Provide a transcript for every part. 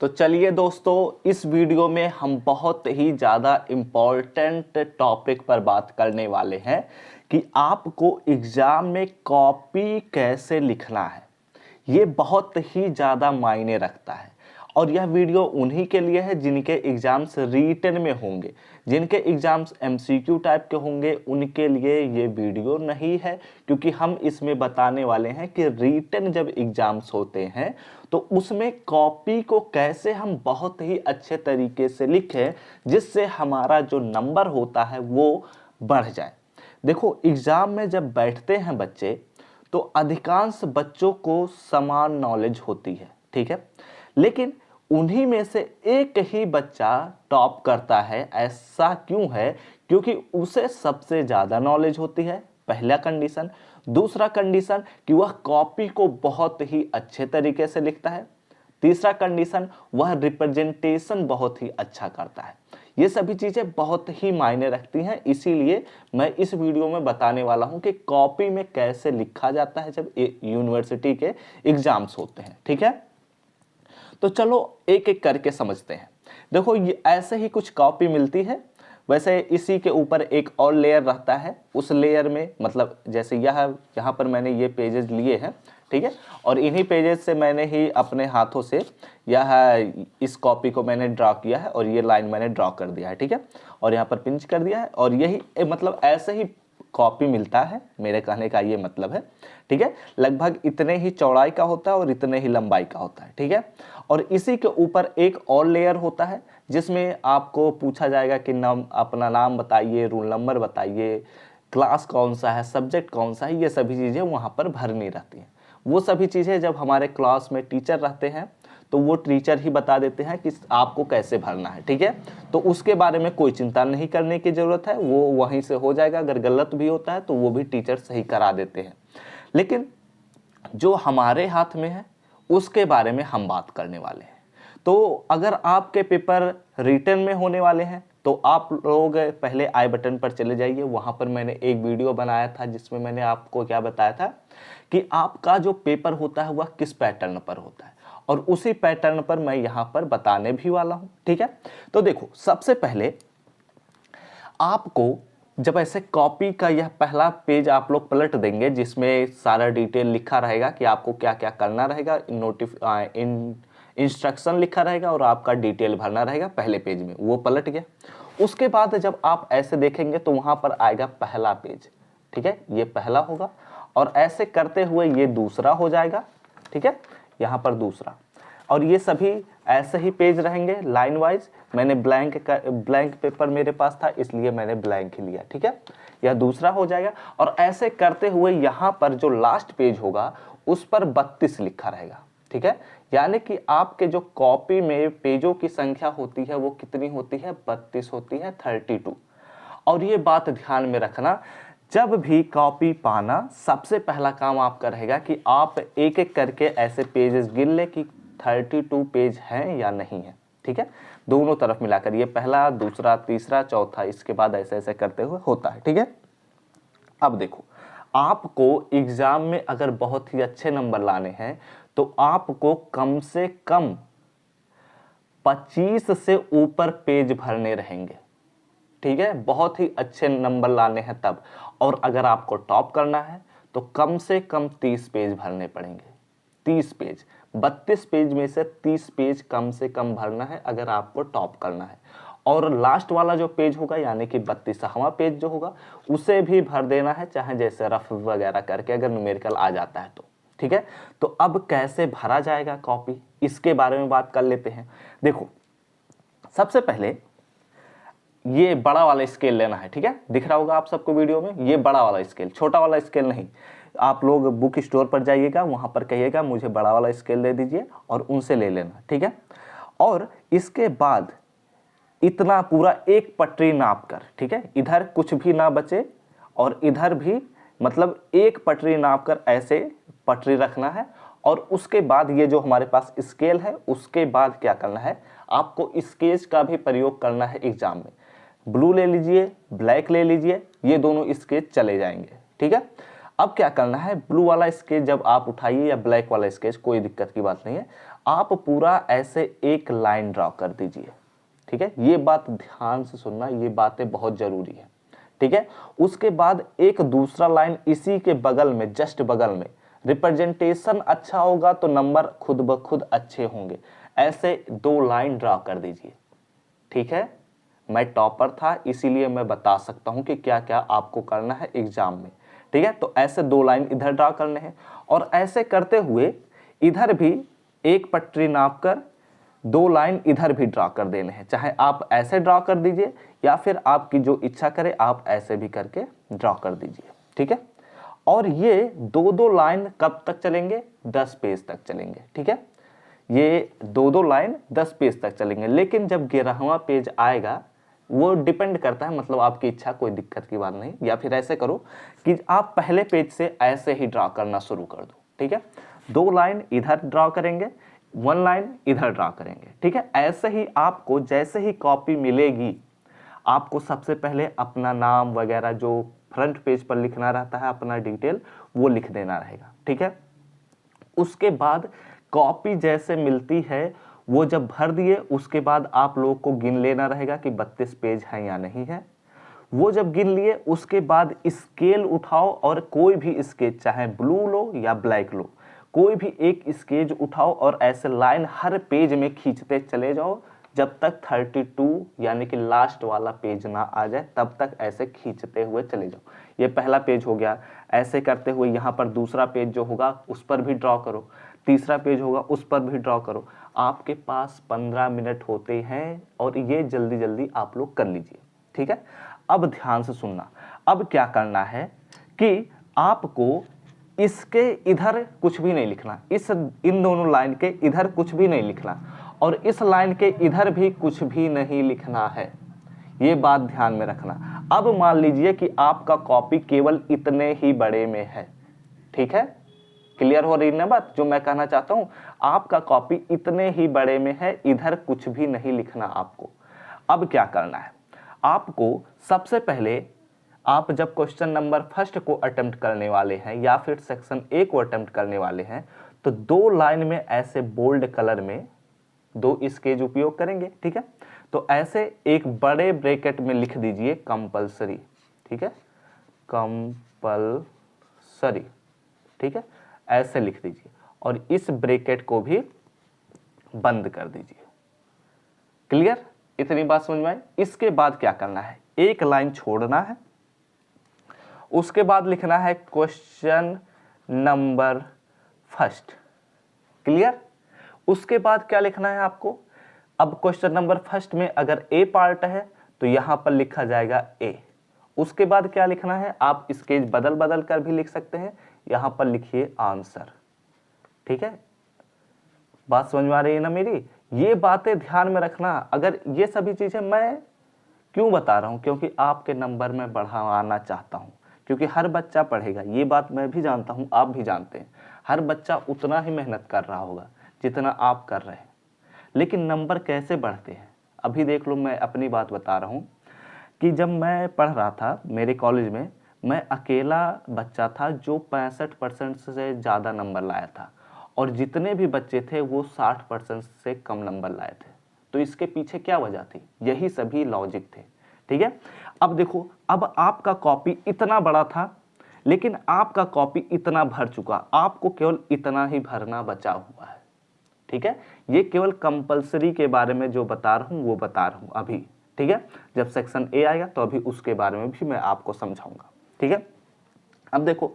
तो चलिए दोस्तों, इस वीडियो में हम बहुत ही ज़्यादा इम्पोर्टेंट टॉपिक पर बात करने वाले हैं कि आपको एग्ज़ाम में कॉपी कैसे लिखना है। ये बहुत ही ज़्यादा मायने रखता है और यह वीडियो उन्हीं के लिए है जिनके एग्ज़ाम्स रिटन में होंगे। जिनके एग्ज़ाम्स एमसीक्यू टाइप के होंगे उनके लिए ये वीडियो नहीं है, क्योंकि हम इसमें बताने वाले हैं कि रिटन जब एग्ज़ाम्स होते हैं तो उसमें कॉपी को कैसे हम बहुत ही अच्छे तरीके से लिखें जिससे हमारा जो नंबर होता है वो बढ़ जाए। देखो, एग्ज़ाम में जब बैठते हैं बच्चे तो अधिकांश बच्चों को समान नॉलेज होती है, ठीक है, लेकिन उन्हीं में से एक ही बच्चा टॉप करता है। ऐसा क्यों है? क्योंकि उसे सबसे ज़्यादा नॉलेज होती है, पहला कंडीशन। दूसरा कंडीशन कि वह कॉपी को बहुत ही अच्छे तरीके से लिखता है। तीसरा कंडीशन, वह रिप्रेजेंटेशन बहुत ही अच्छा करता है। ये सभी चीज़ें बहुत ही मायने रखती हैं, इसीलिए मैं इस वीडियो में बताने वाला हूं कि कॉपी में कैसे लिखा जाता है जब यूनिवर्सिटी के एग्जाम्स होते हैं, ठीक है। तो चलो एक एक करके समझते हैं। देखो, ये ऐसे ही कुछ कॉपी मिलती है, वैसे इसी के ऊपर एक और लेयर रहता है। उस लेयर में मतलब जैसे यहाँ पर मैंने ये पेजेस लिए हैं, ठीक है, और इन्हीं पेजेस से मैंने ही अपने हाथों से इस कॉपी को मैंने ड्रा किया है और ये लाइन मैंने ड्रा कर दिया है, ठीक है, और यहाँ पर पिंच कर दिया है। और यही मतलब ऐसे ही कॉपी मिलता है, मेरे कहने का ये मतलब है, ठीक है। लगभग इतने ही चौड़ाई का होता है और इतने ही लंबाई का होता है, ठीक है। और इसी के ऊपर एक और लेयर होता है जिसमें आपको पूछा जाएगा कि अपना नाम बताइए, रोल नंबर बताइए, क्लास कौन सा है, सब्जेक्ट कौन सा है। ये सभी चीज़ें वहाँ पर भरनी रहती हैं। वो सभी चीज़ें जब हमारे क्लास में टीचर रहते हैं तो वो टीचर ही बता देते हैं कि आपको कैसे भरना है, ठीक है। तो उसके बारे में कोई चिंता नहीं करने की ज़रूरत है, वो वहीं से हो जाएगा। अगर गलत भी होता है तो वो भी टीचर सही करा देते हैं। लेकिन जो हमारे हाथ में है उसके बारे में हम बात करने वाले हैं। तो अगर आपके पेपर रिटन में होने वाले हैं तो आप लोग पहले आई बटन पर चले जाइए। वहाँ पर मैंने एक वीडियो बनाया था जिसमें मैंने आपको क्या बताया था कि आपका जो पेपर होता है वह किस पैटर्न पर होता है, और उसी पैटर्न पर मैं यहाँ पर बताने भी वाला हूँ, ठीक है। तो देखो, सबसे पहले आपको जब ऐसे कॉपी का यह पहला पेज आप लोग पलट देंगे जिसमें सारा डिटेल लिखा रहेगा कि आपको क्या क्या करना रहेगा, इंस्ट्रक्शन लिखा रहेगा और आपका डिटेल भरना रहेगा पहले पेज में, वो पलट गया। उसके बाद जब आप ऐसे देखेंगे तो वहां पर आएगा पहला पेज, ठीक है, ये पहला होगा। और ऐसे करते हुए ये दूसरा हो जाएगा, ठीक है, यहाँ पर दूसरा। और ये सभी ऐसे ही पेज रहेंगे लाइन वाइज। मैंने ब्लैंक पेपर मेरे पास था इसलिए मैंने ब्लैंक ही लिया, ठीक है। यह दूसरा हो जाएगा और ऐसे करते हुए यहाँ पर जो लास्ट पेज होगा उस पर 32 लिखा रहेगा, ठीक है। यानी कि आपके जो कॉपी में पेजों की संख्या होती है वो कितनी होती है? 32 होती है, 32। और ये बात ध्यान में रखना, जब भी कॉपी पाना सबसे पहला काम आपका रहेगा कि आप एक एक करके ऐसे पेजेस गिन ले कि 32 पेज हैं या नहीं है, ठीक है। दोनों तरफ मिलाकर ये पहला, दूसरा, तीसरा, चौथा, इसके बाद ऐसे ऐसे करते हुए होता है, ठीक है। अब देखो, आपको एग्जाम में अगर बहुत ही अच्छे नंबर लाने हैं तो आपको कम से कम 25 से ऊपर पेज भरने रहेंगे, ठीक है। बहुत ही अच्छे नंबर लाने हैं तब। और अगर आपको टॉप करना है तो कम से कम 30 पेज भरने पड़ेंगे। 30 पेज, 32 पेज में से 30 पेज कम से कम भरना है अगर आपको टॉप करना है। और लास्ट वाला जो पेज होगा यानी कि 32वां पेज जो होगा उसे भी भर देना है, चाहे जैसे रफ वगैरह करके, अगर न्यूमेरिकल आ जाता है तो, ठीक है। तो अब कैसे भरा जाएगा कॉपी, इसके बारे में बात कर लेते हैं। देखो, सबसे पहले ये बड़ा वाला स्केल लेना है, ठीक है। दिख रहा होगा आप सबको वीडियो में, ये बड़ा वाला स्केल, छोटा वाला स्केल नहीं। आप लोग बुक स्टोर पर जाइएगा, वहां पर कहिएगा मुझे बड़ा वाला स्केल दे दीजिए और उनसे ले लेना, ठीक है। और इसके बाद इतना पूरा एक पटरी नाप कर, ठीक है, इधर कुछ भी ना बचे और इधर भी, मतलब एक पटरी नाप कर ऐसे पटरी रखना है। और उसके बाद ये जो हमारे पास स्केल है उसके बाद क्या करना है, आपको स्केच का भी प्रयोग करना है एग्जाम में। ब्लू ले लीजिए, ब्लैक ले लीजिए, ये दोनों स्केच चले जाएंगे, ठीक है। अब क्या करना है, ब्लू वाला स्केच जब आप उठाइए या ब्लैक वाला स्केच, कोई दिक्कत की बात नहीं है, आप पूरा ऐसे एक लाइन ड्रॉ कर दीजिए, ठीक है। ये बात ध्यान से सुनना, ये बातें बहुत जरूरी है, ठीक है। उसके बाद एक दूसरा लाइन इसी के बगल में, जस्ट बगल में, रिप्रेजेंटेशन अच्छा होगा तो नंबर खुद ब खुद अच्छे होंगे। ऐसे 2 लाइन ड्रॉ कर दीजिए, ठीक है। मैं टॉपर था इसीलिए मैं बता सकता हूं कि क्या क्या आपको करना है एग्जाम में, ठीक है। तो ऐसे 2 लाइन इधर ड्रॉ करने हैं और ऐसे करते हुए इधर भी एक पटरी नाप कर 2 लाइन इधर भी ड्रॉ कर देने हैं। चाहे आप ऐसे ड्रॉ कर दीजिए या फिर आपकी जो इच्छा करे आप ऐसे भी करके ड्रॉ कर दीजिए, ठीक है। और ये 2-2 लाइन कब तक चलेंगे? 10 पेज तक चलेंगे, ठीक है। ये 2-2 लाइन 10 पेज तक चलेंगे, लेकिन जब 11वां पेज आएगा वो डिपेंड करता है, मतलब आपकी इच्छा, कोई दिक्कत की बात नहीं। या फिर ऐसे करो कि आप पहले पेज से ऐसे ही ड्रॉ करना शुरू कर दो, ठीक है। 2 लाइन इधर ड्रॉ करेंगे, 1 लाइन इधर ड्रॉ करेंगे, ठीक है। ऐसे ही आपको जैसे ही कॉपी मिलेगी आपको सबसे पहले अपना नाम वगैरह जो फ्रंट पेज पर लिखना रहता है, अपना डिटेल, वो लिख देना रहेगा, ठीक है। उसके बाद कॉपी जैसे मिलती है वो जब भर दिए उसके बाद आप लोगों को गिन लेना रहेगा कि 32 पेज है या नहीं है। वो जब गिन लिए उसके बाद स्केल उठाओ और कोई भी स्केच, चाहे ब्लू लो या ब्लैक लो, कोई भी एक स्केच उठाओ और ऐसे लाइन हर पेज में खींचते चले जाओ जब तक 32 यानी कि लास्ट वाला पेज ना आ जाए, तब तक ऐसे खींचते हुए चले जाओ। ये पहला पेज हो गया। ऐसे करते हुए यहाँ पर दूसरा पेज जो होगा उस पर भी ड्रॉ करो, तीसरा पेज होगा उस पर भी ड्रॉ करो। आपके पास 15 मिनट होते हैं और ये जल्दी जल्दी आप लोग कर लीजिए, ठीक है। अब ध्यान से सुनना, अब क्या करना है कि आपको इसके इधर कुछ भी नहीं लिखना, इन दोनों लाइन के इधर कुछ भी नहीं लिखना और इस लाइन के इधर भी कुछ भी नहीं लिखना है। ये बात ध्यान में रखना। अब मान लीजिए कि आपका कॉपी केवल इतने ही बड़े में है, ठीक है। क्लियर हो रही ना बात जो मैं कहना चाहता हूं? आपका कॉपी इतने ही बड़े में है, इधर कुछ भी नहीं लिखना आपको। अब क्या करना है आपको? सबसे पहले आप जब क्वेश्चन नंबर फर्स्ट को अटेम्प्ट करने वाले हैं या फिर सेक्शन ए को अटेम्प्ट करने वाले हैं तो 2 लाइन में ऐसे बोल्ड कलर में 2 स्केच उपयोग करेंगे, ठीक है। तो ऐसे एक बड़े ब्रैकेट में लिख दीजिए कंपलसरी, ठीक है, कंपलसरी, ठीक है। ऐसे लिख दीजिए और इस ब्रैकेट को भी बंद कर दीजिए। क्लियर? इतनी बात समझ में आई? इसके बाद क्या करना है? एक लाइन छोड़ना है, उसके बाद लिखना है क्वेश्चन नंबर फर्स्ट। क्लियर? उसके बाद क्या लिखना है आपको? अब क्वेश्चन नंबर फर्स्ट में अगर ए पार्ट है तो यहां पर लिखा जाएगा ए। उसके बाद क्या लिखना है? आप स्केच बदल बदल कर भी लिख सकते हैं, यहां पर लिखिए आंसर, ठीक है। बात समझ में आ रही है ना मेरी? ये बातें ध्यान में रखना। अगर ये सभी चीजें मैं क्यों बता रहा हूं? क्योंकि आपके नंबर में बढ़ाना चाहता हूं, क्योंकि हर बच्चा पढ़ेगा, ये बात मैं भी जानता हूं, आप भी जानते हैं। हर बच्चा उतना ही मेहनत कर रहा होगा जितना आप कर रहे हैं, लेकिन नंबर कैसे बढ़ते हैं अभी देख लो। मैं अपनी बात बता रहा हूं कि जब मैं पढ़ रहा था मेरे कॉलेज में, मैं अकेला बच्चा था जो 65% से ज़्यादा नंबर लाया था और जितने भी बच्चे थे वो 60% से कम नंबर लाए थे। तो इसके पीछे क्या वजह थी? यही सभी लॉजिक थे, ठीक है। अब देखो, अब आपका कॉपी इतना बड़ा था लेकिन आपका कॉपी इतना भर चुका, आपको केवल इतना ही भरना बचा हुआ है, ठीक है। ये केवल कंपलसरी के बारे में जो बता रहा हूं वो बता रहा हूं अभी, ठीक है। जब सेक्शन ए आएगा तो अभी उसके बारे में भी मैं आपको समझाऊंगा, ठीक है। अब देखो,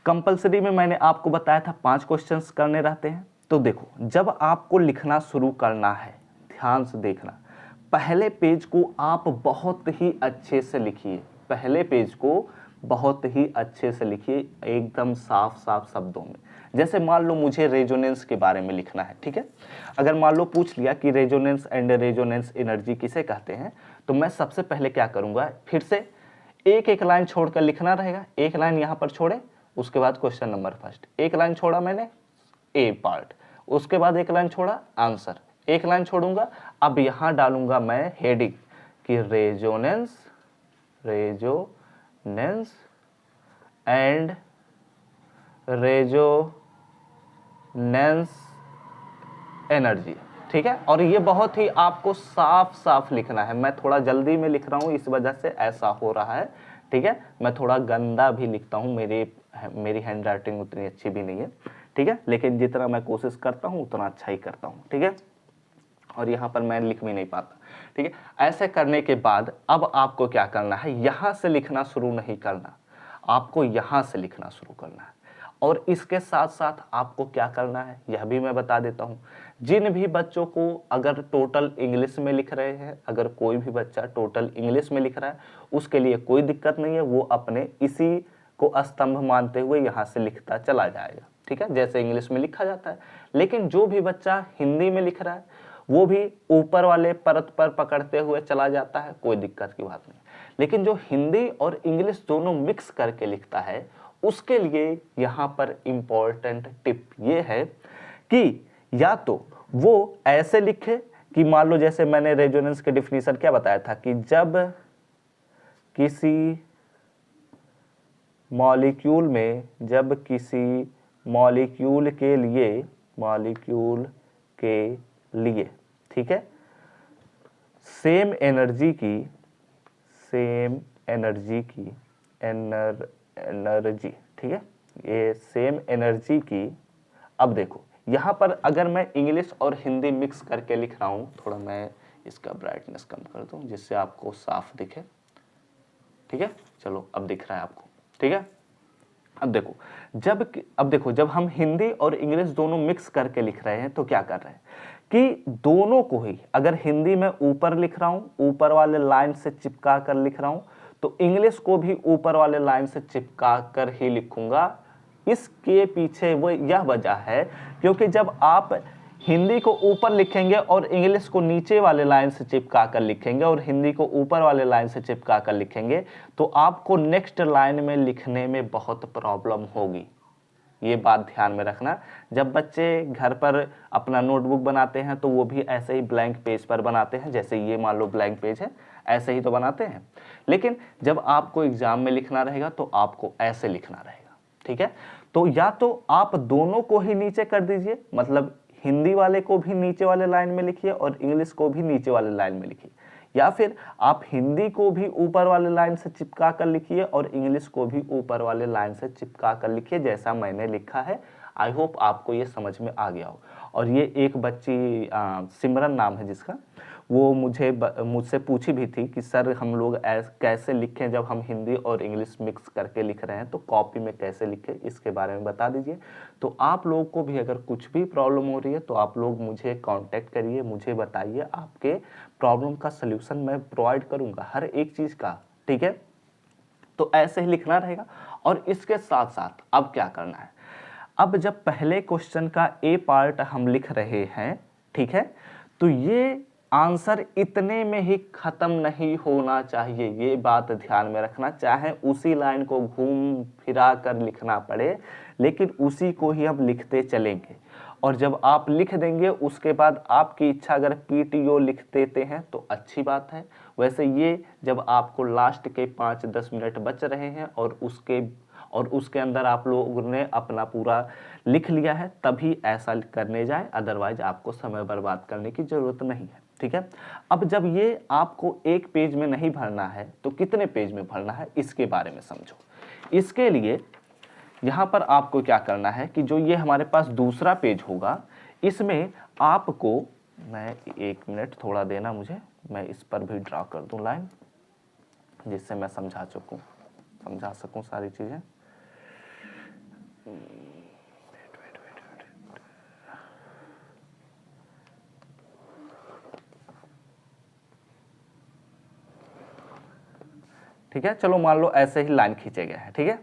कंपलसरी में मैंने आपको बताया था 5 क्वेश्चंस करने रहते हैं। तो देखो, जब आपको लिखना शुरू करना है, ध्यान से देखना, पहले पेज को आप बहुत ही अच्छे से लिखिए। पहले पेज को बहुत ही अच्छे से लिखिए, एकदम साफ साफ शब्दों में। जैसे मान लो मुझे रेजोनेंस के बारे में लिखना है, ठीक है। अगर मान लो पूछ लिया कि रेजोनेंस एंड रेजोनेंस एनर्जी किसे कहते हैं, तो मैं सबसे पहले क्या करूंगा, फिर से एक एक लाइन छोड़कर लिखना रहेगा। एक लाइन यहां पर छोड़े, उसके बाद क्वेश्चन नंबर फर्स्ट, एक लाइन छोड़ा मैंने ए पार्ट, उसके बाद एक लाइन छोड़ा आंसर, एक लाइन छोड़ूंगा। अब यहां डालूंगा मैं हेडिंग कि resonance, resonance and resonance energy, ठीक है। और ये बहुत ही आपको साफ साफ लिखना है। मैं थोड़ा जल्दी में लिख रहा हूँ, इस वजह से ऐसा हो रहा है, ठीक है। मैं थोड़ा गंदा भी लिखता हूँ, मेरी हैंड राइटिंग उतनी अच्छी भी नहीं है, ठीक है, लेकिन जितना मैं कोशिश करता हूँ उतना अच्छा ही करता हूँ, ठीक है। और यहाँ पर मैं लिख भी नहीं पाता, ठीक है। ऐसे करने के बाद अब आपको क्या करना है, यहाँ से लिखना शुरू नहीं करना, आपको यहाँ से लिखना शुरू करना है। और इसके साथ साथ आपको क्या करना है यह भी मैं बता देता हूँ। जिन भी बच्चों को अगर टोटल इंग्लिश में लिख रहे हैं, अगर कोई भी बच्चा टोटल इंग्लिश में लिख रहा है, उसके लिए कोई दिक्कत नहीं है, वो अपने इसी को स्तंभ मानते हुए यहाँ से लिखता चला जाएगा, ठीक है, जैसे इंग्लिश में लिखा जाता है। लेकिन जो भी बच्चा हिंदी में लिख रहा है वो भी ऊपर वाले परत पर पकड़ते हुए चला जाता है, कोई दिक्कत की बात नहीं। लेकिन जो हिंदी और इंग्लिश दोनों मिक्स करके लिखता है, उसके लिए यहाँ पर इंपॉर्टेंट टिप ये है कि या तो वो ऐसे लिखे कि मान लो जैसे मैंने रेजोनेंस के डिफिनीशन क्या बताया था कि जब किसी मॉलिक्यूल के लिए ठीक है, सेम एनर्जी ठीक है, ये सेम एनर्जी की। अब देखो यहाँ पर अगर मैं इंग्लिश और हिंदी मिक्स करके लिख रहा हूँ, थोड़ा मैं इसका ब्राइटनेस कम कर दूँ जिससे आपको साफ दिखे, ठीक है। चलो अब दिख रहा है आपको, ठीक है। अब देखो जब हम हिंदी और इंग्लिश दोनों मिक्स करके लिख रहे हैं तो क्या कर रहे हैं कि दोनों को ही, अगर हिंदी में ऊपर लिख रहा हूं, ऊपर वाले लाइन से चिपका कर लिख रहा हूं, तो इंग्लिश को भी ऊपर वाले लाइन से चिपका कर ही लिखूंगा। इसके पीछे वो यह वजह है क्योंकि जब आप हिंदी को ऊपर लिखेंगे और इंग्लिश को नीचे वाले लाइन से चिपका कर लिखेंगे और हिंदी को ऊपर वाले लाइन से चिपका कर लिखेंगे तो आपको नेक्स्ट लाइन में लिखने में बहुत प्रॉब्लम होगी। ये बात ध्यान में रखना। जब बच्चे घर पर अपना नोटबुक बनाते हैं तो वो भी ऐसे ही ब्लैंक पेज पर बनाते हैं, जैसे ये मान लो ब्लैंक पेज है, ऐसे ही तो बनाते हैं। लेकिन जब आपको एग्जाम में लिखना रहेगा तो आपको ऐसे लिखना रहेगा, ठीक है। तो या तो आप दोनों को ही नीचे कर दीजिए, मतलब हिंदी वाले को भी नीचे वाले लाइन में लिखिए और इंग्लिश को भी नीचे वाले लाइन में लिखिए, या फिर आप हिंदी को भी ऊपर वाले लाइन से चिपका कर लिखिए और इंग्लिश को भी ऊपर वाले लाइन से चिपका कर लिखिए जैसा मैंने लिखा है। आई होप आपको ये समझ में आ गया हो। और ये एक बच्ची सिमरन नाम है जिसका, वो मुझसे पूछी भी थी कि सर हम लोग कैसे लिखें जब हम हिंदी और इंग्लिश मिक्स करके लिख रहे हैं, तो कॉपी में कैसे लिखें इसके बारे में बता दीजिए। तो आप लोगों को भी अगर कुछ भी प्रॉब्लम हो रही है तो आप लोग मुझे कांटेक्ट करिए, मुझे बताइए, आपके प्रॉब्लम का सल्यूशन मैं प्रोवाइड करूंगा हर एक चीज़ का, ठीक है। तो ऐसे ही लिखना रहेगा। और इसके साथ साथ अब क्या करना है, अब जब पहले क्वेश्चन का ए पार्ट हम लिख रहे हैं, ठीक है, तो ये आंसर इतने में ही खत्म नहीं होना चाहिए, ये बात ध्यान में रखना। चाहे उसी लाइन को घूम फिरा कर लिखना पड़े, लेकिन उसी को ही हम लिखते चलेंगे। और जब आप लिख देंगे उसके बाद आपकी इच्छा अगर पीटीओ लिख देते हैं तो अच्छी बात है। वैसे ये जब आपको लास्ट के 5-10 मिनट बच रहे हैं और उसके अंदर आप लोगों ने अपना पूरा लिख लिया है, तभी ऐसा करने जाए, अदरवाइज आपको समय बर्बाद करने की जरूरत नहीं है, ठीक है। अब जब ये आपको एक पेज में नहीं भरना है तो कितने पेज में भरना है इसके बारे में समझो। इसके लिए यहाँ पर आपको क्या करना है कि जो ये हमारे पास दूसरा पेज होगा, इसमें आपको, मैं 1 मिनट थोड़ा देना मुझे, मैं इस पर भी ड्रा कर दूं लाइन जिससे मैं समझा सकूं सारी चीजें। ठीक है, चलो मान लो ऐसे ही लाइन खींचे गए हैं, ठीक है।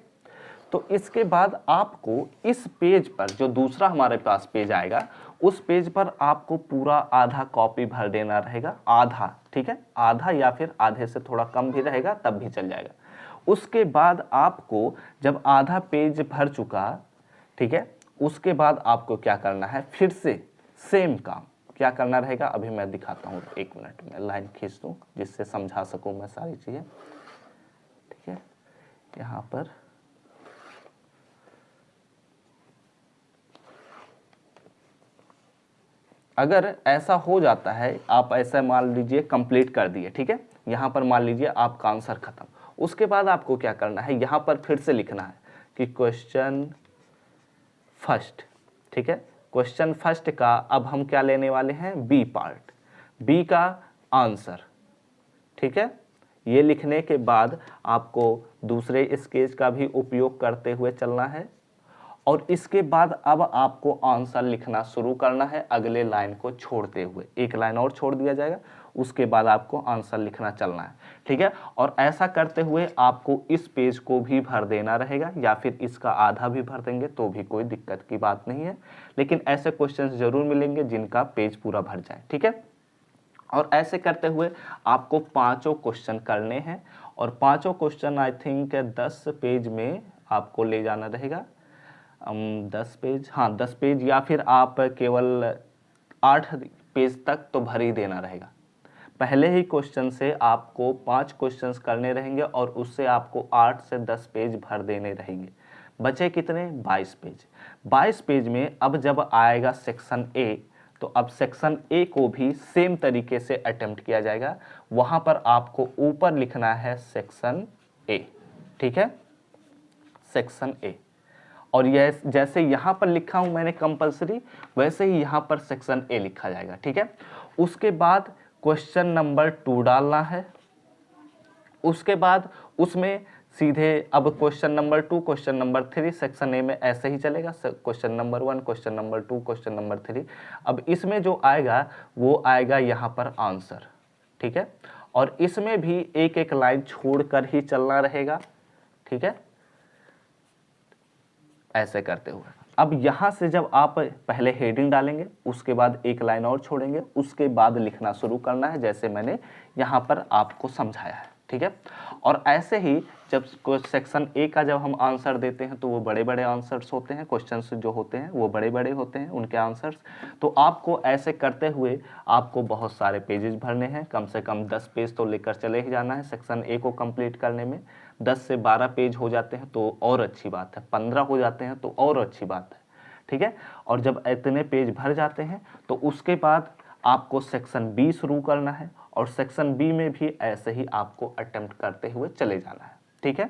तो इसके बाद आपको इस पेज पर, जो दूसरा हमारे पास पेज आएगा, उस पेज पर आपको पूरा आधा कॉपी भर देना रहेगा, आधा, ठीक है, आधा या फिर आधे से थोड़ा कम भी रहेगा तब भी चल जाएगा। उसके बाद आपको जब आधा पेज भर चुका, ठीक है, उसके बाद आपको क्या करना है, फिर से सेम काम क्या करना रहेगा, अभी मैं दिखाता हूँ, 1 मिनट में लाइन खींच दूँ जिससे समझा सकूँ मैं सारी चीज़ें, ठीक है। यहाँ पर अगर ऐसा हो जाता है, आप ऐसा मान लीजिए कंप्लीट कर दिए, ठीक है, यहाँ पर मान लीजिए आपका आंसर खत्म, उसके बाद आपको क्या करना है, यहाँ पर फिर से लिखना है कि क्वेश्चन फर्स्ट, ठीक है, क्वेश्चन फर्स्ट का अब हम क्या लेने वाले हैं, बी पार्ट, बी का आंसर, ठीक है। ये लिखने के बाद आपको दूसरे स्केच का भी उपयोग करते हुए चलना है और इसके बाद अब आपको आंसर लिखना शुरू करना है अगले लाइन को छोड़ते हुए, एक लाइन और छोड़ दिया जाएगा, उसके बाद आपको आंसर लिखना चलना है, ठीक है। और ऐसा करते हुए आपको इस पेज को भी भर देना रहेगा या फिर इसका आधा भी भर देंगे तो भी कोई दिक्कत की बात नहीं है, लेकिन ऐसे क्वेश्चंस जरूर मिलेंगे जिनका पेज पूरा भर जाए, ठीक है। और ऐसे करते हुए आपको पांचों क्वेश्चन करने हैं और पांचों क्वेश्चन आई थिंक 10 पेज में आपको ले जाना रहेगा, 10 पेज, हाँ 10 पेज या फिर आप केवल 8 पेज तक तो भर ही देना रहेगा। पहले ही क्वेश्चन से आपको 5 क्वेश्चंस करने रहेंगे और उससे आपको 8 से 10 पेज भर देने रहेंगे। बचे कितने, 22 पेज। 22 पेज में अब जब आएगा सेक्शन ए, तो अब सेक्शन ए को भी सेम तरीके से अटेम्प्ट किया जाएगा, वहां पर आपको ऊपर लिखना है सेक्शन ए, ठीक है, सेक्शन ए। और यह जैसे यहां पर लिखा हूं मैंने कंपलसरी, वैसे ही यहां पर सेक्शन ए लिखा जाएगा, ठीक है। उसके बाद क्वेश्चन नंबर 2 डालना है, उसके बाद उसमें सीधे अब question number 2, question number 3 section A में ऐसे ही चलेगा, question number 1, question number 2, question number 3। अब इसमें जो आएगा वो आएगा यहाँ पर आंसर, ठीक है। और इसमें भी एक एक लाइन छोड़कर ही चलना रहेगा, ठीक है, ऐसे करते हुए। अब यहां से जब आप पहले हेडिंग डालेंगे, उसके बाद एक लाइन और छोड़ेंगे, उसके बाद लिखना शुरू करना है जैसे मैंने यहां पर आपको समझाया है, ठीक है। और ऐसे ही जब सेक्शन ए का जब हम आंसर देते हैं तो वो बड़े बड़े आंसर्स होते हैं, क्वेश्चंस जो होते हैं वो बड़े बड़े होते हैं उनके आंसर्स, तो आपको ऐसे करते हुए आपको बहुत सारे पेजेस भरने हैं, कम से कम 10 पेज तो लेकर चले ही जाना है सेक्शन ए को कंप्लीट करने में। 10 से 12 पेज हो जाते हैं तो और अच्छी बात है, 15 हो जाते हैं तो और अच्छी बात है, ठीक है। और जब इतने पेज भर जाते हैं तो उसके बाद आपको सेक्शन बी शुरू करना है और सेक्शन बी में भी ऐसे ही आपको अटेम्प्ट करते हुए चले जाना है, ठीक है।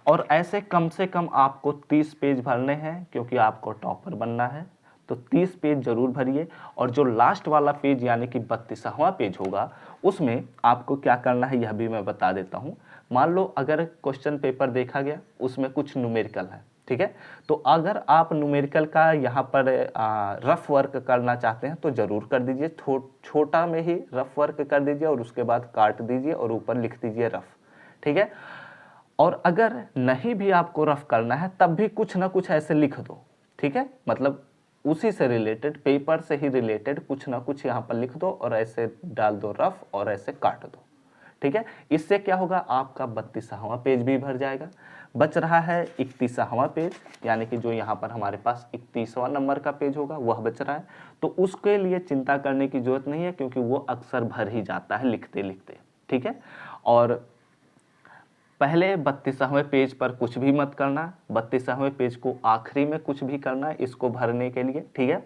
और ऐसे कम से कम आपको 30 पेज भरने हैं क्योंकि आपको टॉपर बनना है, तो 30 पेज जरूर भरिए। और जो लास्ट वाला पेज यानी कि 32वां पेज होगा उसमें आपको क्या करना है यह भी मैं बता देता हूँ। मान लो अगर क्वेश्चन पेपर देखा गया उसमें कुछ न्यूमेरिकल है, ठीक है, तो अगर आप न्यूमेरिकल का यहाँ पर रफ वर्क करना चाहते हैं तो जरूर कर दीजिए, छोटा में ही रफ वर्क कर दीजिए और उसके बाद काट दीजिए और ऊपर लिख दीजिए रफ, ठीक है। और अगर नहीं भी आपको रफ करना है तब भी कुछ ना कुछ ऐसे लिख दो, ठीक है, मतलब उसी से रिलेटेड, पेपर से ही रिलेटेड कुछ ना कुछ यहाँ पर लिख दो और ऐसे डाल दो रफ और ऐसे काट दो, ठीक है। इससे क्या होगा, आपका 32वां पेज भी भर जाएगा। बच रहा है 31वां पेज, यानी कि जो यहाँ पर हमारे पास 31वां नंबर का पेज होगा वह बच रहा है, तो उसके लिए चिंता करने की जरूरत नहीं है क्योंकि वो अक्सर भर ही जाता है लिखते लिखते, ठीक है। और पहले 32वें पेज पर कुछ भी मत करना, 32वें पेज को आखिरी में कुछ भी करना है इसको भरने के लिए, ठीक है।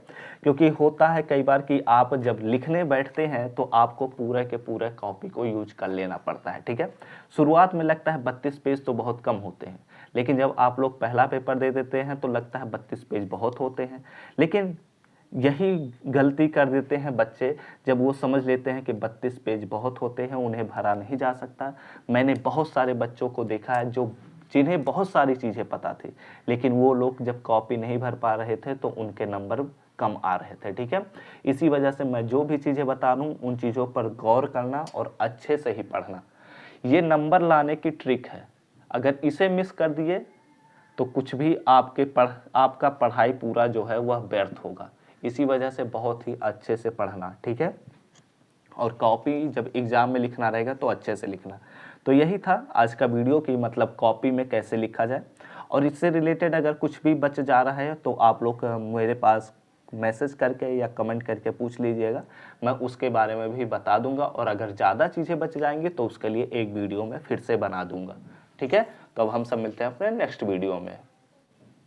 क्योंकि होता है कई बार कि आप जब लिखने बैठते हैं तो आपको पूरे के पूरे कॉपी को यूज कर लेना पड़ता है, ठीक है। शुरुआत में लगता है 32 पेज तो बहुत कम होते हैं, लेकिन जब आप लोग पहला पेपर दे देते हैं तो लगता है 32 पेज बहुत होते हैं, लेकिन यही गलती कर देते हैं बच्चे जब वो समझ लेते हैं कि 32 पेज बहुत होते हैं, उन्हें भरा नहीं जा सकता। मैंने बहुत सारे बच्चों को देखा है जो जिन्हें बहुत सारी चीज़ें पता थी, लेकिन वो लोग जब कॉपी नहीं भर पा रहे थे तो उनके नंबर कम आ रहे थे, ठीक है। इसी वजह से मैं जो भी चीज़ें बता रहा हूँ उन चीज़ों पर गौर करना और अच्छे से ही पढ़ना, ये नंबर लाने की ट्रिक है। अगर इसे मिस कर दिए तो कुछ भी आपका पढ़ाई पूरा जो है वह व्यर्थ होगा। इसी वजह से बहुत ही अच्छे से पढ़ना, ठीक है। और कॉपी जब एग्जाम में लिखना रहेगा तो अच्छे से लिखना। तो यही था आज का वीडियो कि मतलब कॉपी में कैसे लिखा जाए। और इससे रिलेटेड अगर कुछ भी बच जा रहा है तो आप लोग मेरे पास मैसेज करके या कमेंट करके पूछ लीजिएगा, मैं उसके बारे में भी बता दूंगा। और अगर ज़्यादा चीज़ें बच जाएंगी तो उसके लिए एक वीडियो में फिर से बना दूंगा, ठीक है। तो अब हम सब मिलते हैं अपने नेक्स्ट वीडियो में।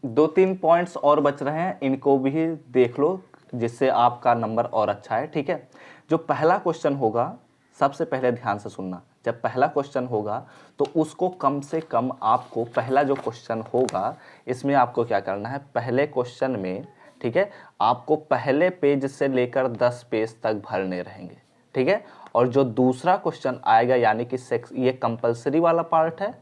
2-3 पॉइंट्स और बच रहे हैं, इनको भी देख लो जिससे आपका नंबर और अच्छा है, ठीक है। जो पहला क्वेश्चन होगा, सबसे पहले ध्यान से सुनना, जब पहला क्वेश्चन होगा तो उसको कम से कम आपको, पहला जो क्वेश्चन होगा इसमें आपको क्या करना है, पहले क्वेश्चन में, ठीक है, आपको पहले पेज से लेकर 10 पेज तक भरने रहेंगे, ठीक है। और जो दूसरा क्वेश्चन आएगा, यानी कि ये कंपलसरी वाला पार्ट है,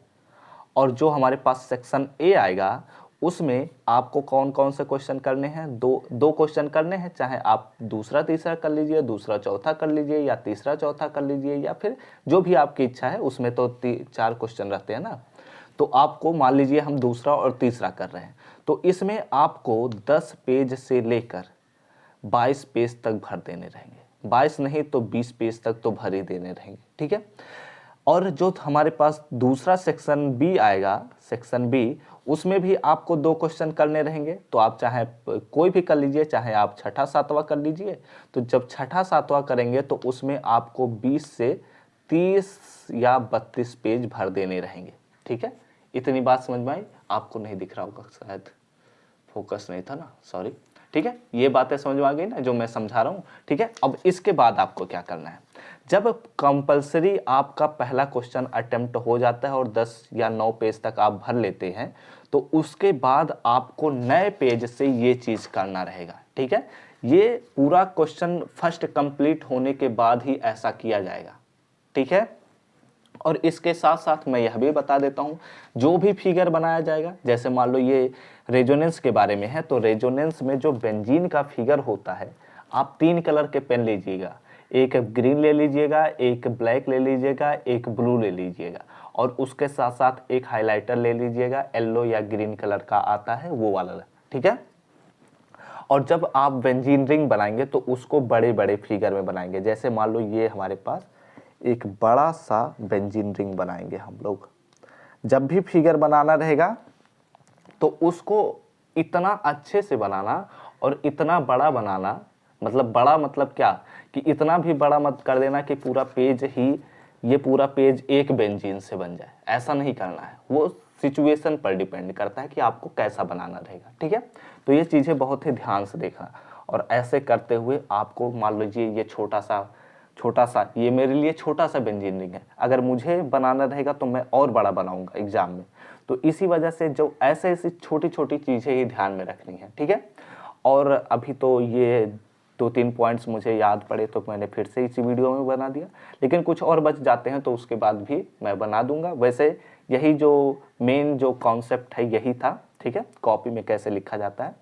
और जो हमारे पास सेक्शन ए आएगा उसमें आपको कौन कौन से क्वेश्चन करने हैं, दो क्वेश्चन करने हैं, चाहे आप दूसरा तीसरा कर लीजिए, दूसरा चौथा कर लीजिए, या तीसरा चौथा कर लीजिए, या फिर जो भी आपकी इच्छा है। उसमें तो 4 क्वेश्चन रहते हैं ना, तो आपको मान लीजिए हम दूसरा और तीसरा कर रहे हैं, तो इसमें आपको 10 पेज से लेकर 22 पेज तक भर देने रहेंगे, 22 नहीं तो 20 पेज तक तो भर ही देने रहेंगे, ठीक है। और जो हमारे पास दूसरा सेक्शन बी आएगा, सेक्शन बी, उसमें भी आपको 2 क्वेश्चन करने रहेंगे। तो आप चाहे कोई भी कर लीजिए, चाहे आप छठा सातवां कर लीजिए। तो जब छठा सातवां करेंगे तो उसमें आपको 20 से 30 या 32 पेज भर देने रहेंगे, ठीक है। इतनी बात समझ में आई? आपको नहीं दिख रहा होगा, शायद फोकस नहीं था ना, सॉरी, ठीक है। ये बातें समझ में आ गई ना जो मैं समझा रहा हूँ, ठीक है। अब इसके बाद आपको क्या करना है, जब कंपलसरी आपका पहला क्वेश्चन अटेम्प्ट हो जाता है और 10 या 9 पेज तक आप भर लेते हैं, तो उसके बाद आपको नए पेज से ये चीज़ करना रहेगा, ठीक है। ये पूरा क्वेश्चन फर्स्ट कंप्लीट होने के बाद ही ऐसा किया जाएगा, ठीक है। और इसके साथ साथ मैं यह भी बता देता हूँ, जो भी फिगर बनाया जाएगा, जैसे मान लो ये रेजोनेंस के बारे में है, तो रेजोनेंस में जो बेंजीन का फिगर होता है, आप 3 कलर के पेन लीजिएगा, एक ग्रीन ले लीजिएगा, एक ब्लैक ले लीजिएगा, एक ब्लू ले लीजिएगा, और उसके साथ साथ एक हाइलाइटर ले लीजिएगा, येलो या ग्रीन कलर का आता है वो वाला, ठीक है। और जब आप बेंजीन रिंग बनाएंगे तो उसको बड़े बड़े फिगर में बनाएंगे। जैसे मान लो ये हमारे पास एक बड़ा सा बेंजीन रिंग बनाएंगे हम लोग। जब भी फिगर बनाना रहेगा तो उसको इतना अच्छे से बनाना और इतना बड़ा बनाना, मतलब बड़ा मतलब क्या, कि इतना भी बड़ा मत कर देना कि पूरा पेज ही, ये पूरा पेज एक बेंजीन से बन जाए, ऐसा नहीं करना है। वो सिचुएशन पर डिपेंड करता है कि आपको कैसा बनाना रहेगा, ठीक है। तो ये चीज़ें बहुत ही ध्यान से देखना, और ऐसे करते हुए आपको, मान लीजिए ये छोटा सा, ये मेरे लिए छोटा सा बेंजीन रिंग है, अगर मुझे बनाना रहेगा तो मैं और बड़ा बनाऊंगा एग्जाम में। तो इसी वजह से जो ऐसे छोटी छोटी चीज़ें ही ध्यान में रखनी है, ठीक है। और अभी तो ये 2-3 पॉइंट्स मुझे याद पड़े तो मैंने फिर से इसी वीडियो में बना दिया, लेकिन कुछ और बच जाते हैं तो उसके बाद भी मैं बना दूंगा। वैसे यही जो मेन जो कॉन्सेप्ट है यही था, ठीक है, कॉपी में कैसे लिखा जाता है।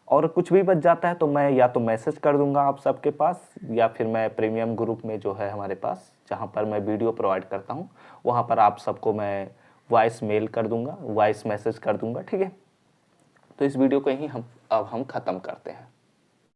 और कुछ भी बच जाता है तो मैं या तो मैसेज कर दूंगा आप सबके पास, या फिर मैं प्रीमियम ग्रुप में जो है हमारे पास, जहाँ पर मैं वीडियो प्रोवाइड करता हूँ, वहाँ पर आप सबको मैं वॉइस मेल कर दूंगा, वॉइस मैसेज कर दूंगा, ठीक है। तो इस वीडियो को यहीं हम ख़त्म करते हैं।